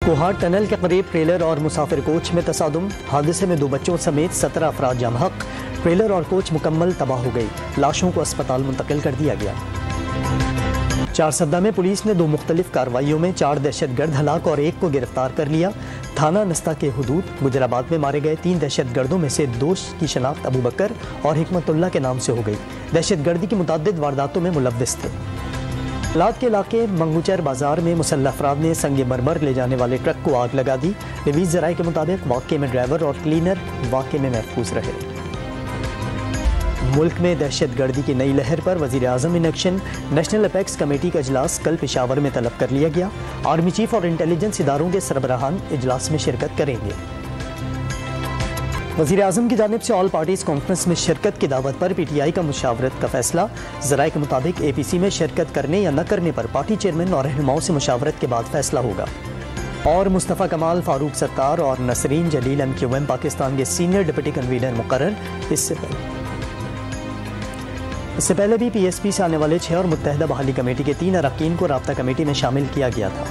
कोहाड़ tunnel के करीब trailer और मुसाफिर कोच में तसादुम। हादसे में 2 बच्चों समेत 17 अफराद जाम हक। ट्रेलर और कोच मुकम्मल तबाह हो गई। लाशों को अस्पताल मुंतकिल कर दिया गया। चारसद्दा में पुलिस ने 2 मुख्तलिफ कार्रवाइयों में 4 दहशतगर्द हलाक और 1 को गिरफ्तार कर लिया। थाना नस्ता के हुदूद गुजराबाद में मारे गए 3 दहशतगर्दों में से 2 की शनाख्त अबू बकर और हिकमतुल्लाह के नाम से हो गई। दहशतगर्दी की मुतअद्दिद वारदातों में मुलव्विस थे। लाद के इलाके मंगूचर बाजार में मुसल्लह अफराद ने संगे मरमर ले जाने वाले ट्रक को आग लगा दी। रिवीज जराये के मुताबिक वाक़े में ड्राइवर और क्लीनर वाक़े में महफूज रहे। मुल्क में दहशतगर्दी की नई लहर पर वज़ीर-ए-आज़म in action. National apex committee का इजलास कल पेशावर में तलब कर लिया गया। आर्मी चीफ और इंटेलिजेंस इदारों के सरबराहान इजलास में शिरकत करेंगे। वज़ीर-ए-आज़म की जानिब से ऑल पार्टीज़ कॉन्फ्रेंस में शिरकत की दावत पर PTI का मुशावरत का फैसला। ज़राए के मुताबिक APC में शिरकत करने या न करने पर पार्टी चेयरमैन और रहनुमाओं से मुशावरत के बाद फैसला होगा। और मुस्तफ़ा कमाल, फारूक सत्तार और नसरीन जलील MQM पाकिस्तान के सीनियर डिप्टी कन्वीनर मुकर्रर। इससे पहले भी PSP से आने वाले 6 और मुत्तहदा बहाली कमेटी के 3 अरकान को राब्ता कमेटी में शामिल किया गया था।